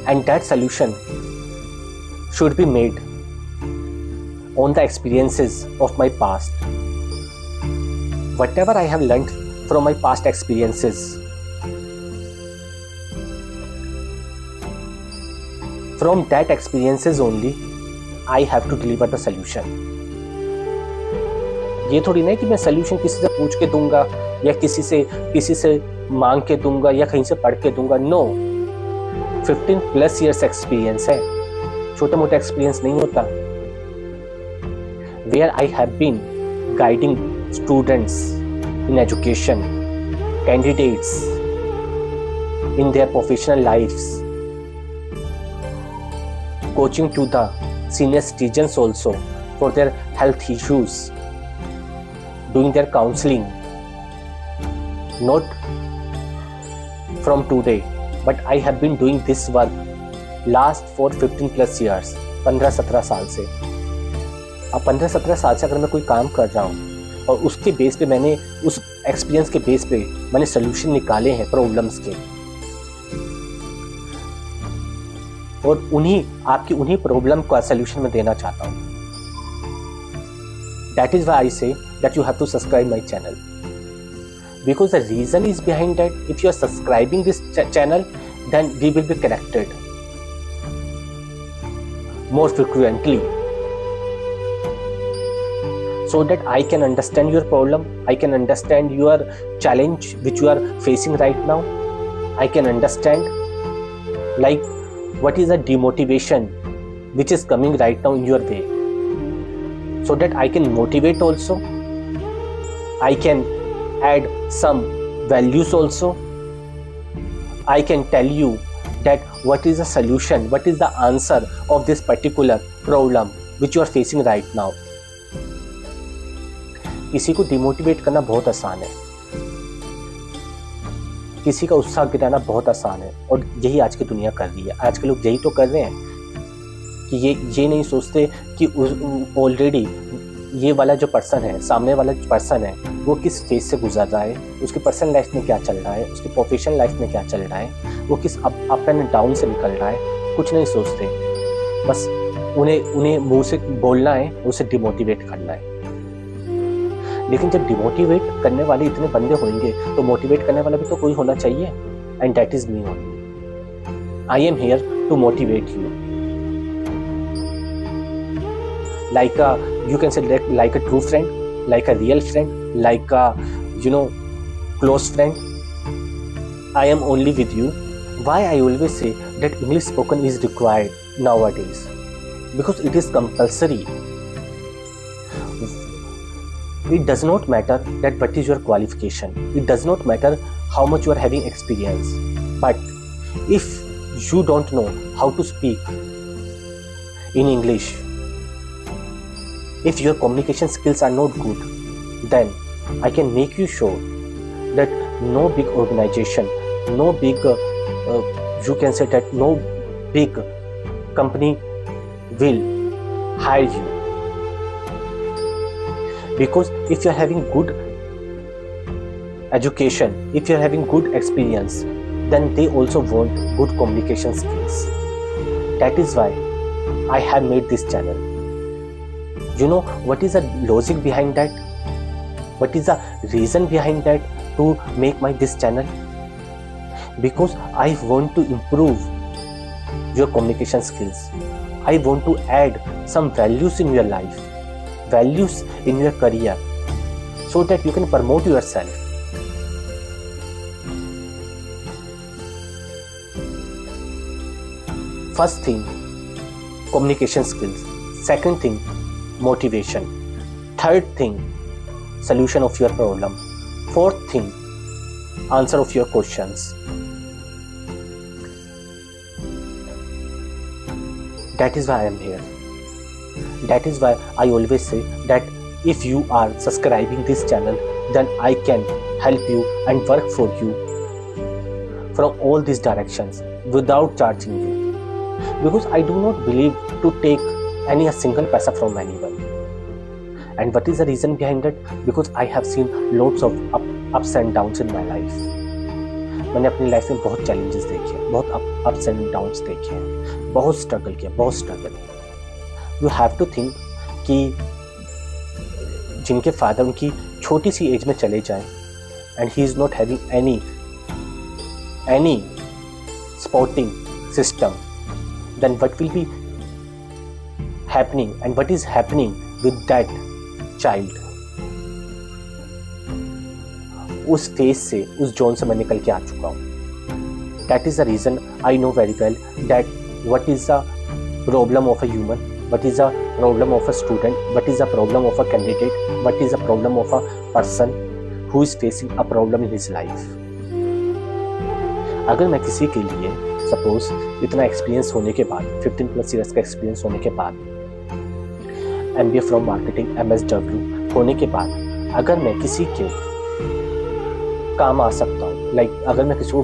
and that solution should be made on the experiences of my past. Whatever I have learned from my past experiences, from that experiences only I have to deliver the solution. ये थोड़ी नहीं कि मैं solution किसी से पूछ के दूंगा या किसी से मांग के दूंगा या कहीं से पढ़ के दूंगा. No, 15+ years experience है, छोटा मोटा experience नहीं होता. Where I have been guiding students in education, candidates in their professional lives, coaching to the senior citizens also for their health issues, doing their counseling, not from today, but I have been doing this work last for 15+ years, 15-17 साल से. अब 15-17 साल से अगर मैं कोई काम कर रहा हूँ और उसके बेस पे मैंने उस एक्सपीरियंस के बेस पे मैंने सोल्यूशन निकाले हैं प्रॉब्लम्स के, और उन्हीं प्रॉब्लम का सोल्यूशन मैं देना चाहता हूँ. That is why I say that you have to subscribe my channel, because the reason is behind that if you are subscribing this channel, then we will be connected more frequently, so that I can understand your problem, I can understand your challenge which you are facing right now. I can understand like what is the demotivation which is coming right now in your way, so that I can motivate also, I can add some values also, I can tell you that what is the solution, what is the answer of this particular problem which you are facing right now. किसी को demotivate करना बहुत आसान है, किसी का उत्साह गिराना बहुत आसान है, और यही आज की दुनिया कर रही है. आज के लोग यही तो कर रहे हैं कि ये नहीं सोचते कि ऑलरेडी ये वाला जो पर्सन है, सामने वाला जो पर्सन है, वो किस फेज से गुजर रहा है, उसकी पर्सनल लाइफ में क्या चल रहा है, उसकी प्रोफेशनल लाइफ में क्या चल रहा है, वो किस अप एंड डाउन से निकल रहा है. कुछ नहीं सोचते, बस उन्हें मुंह से बोलना है, उसे डिमोटिवेट करना है. लेकिन जब डिमोटिवेट करने वाले इतने बंदे होंगे तो मोटिवेट करने वाला भी तो कोई होना चाहिए, and that is me only. I am here to motivate you, like you can say like a true friend, like a real friend, like a close friend. I am only with you. Why I always say that English spoken is required nowadays? Because it is compulsory. It does not matter that what is your qualification, it does not matter how much you are having experience, but if you don't know how to speak in English, if your communication skills are not good, then I can make you sure that no big organization, no big you can say that no big company will hire you. Because if you are having good education, if you are having good experience, then they also want good communication skills. That is why I have made this channel. You know what is the logic behind that? What is the reason behind that to make this channel? Because I want to improve your communication skills. I want to add some values in your life, values in your career, so that you can promote yourself. First thing, communication skills. Second thing, motivation. Third thing, solution of your problem. Fourth thing, answer of your questions. That is why I am here. That is why I always say that if you are subscribing this channel, then I can help you and work for you from all these directions without charging you. Because I do not believe to take a single paisa from anyone. And what is the reason behind it? Because I have seen lots of ups and downs in my life. मैंने अपनी life में बहुत challenges देखे हैं, बहुत ups and downs देखे हैं, बहुत स्ट्रगल किया, बहुत struggle. You have to think कि जिनके फादर उनकी छोटी सी एज में चले जाएं and he is not having any supporting system, then what will be happening and what is happening with that child. उस फेज से, उस जोन से मैं निकल के आ चुका हूँ। That is the reason I know very well that what is the problem of a human, what is the problem of a student, what is the problem of a candidate, what is the problem of a person who is facing a problem in his life। अगर मैं किसी के लिए suppose इतना experience होने के बाद, 15+ years का एक्सपीरियंस होने के बाद, MBA फ्रॉम मार्केटिंग MSW होने के बाद, अगर मैं किसी के काम आ सकता हूँ, लाइक अगर मैं किसी को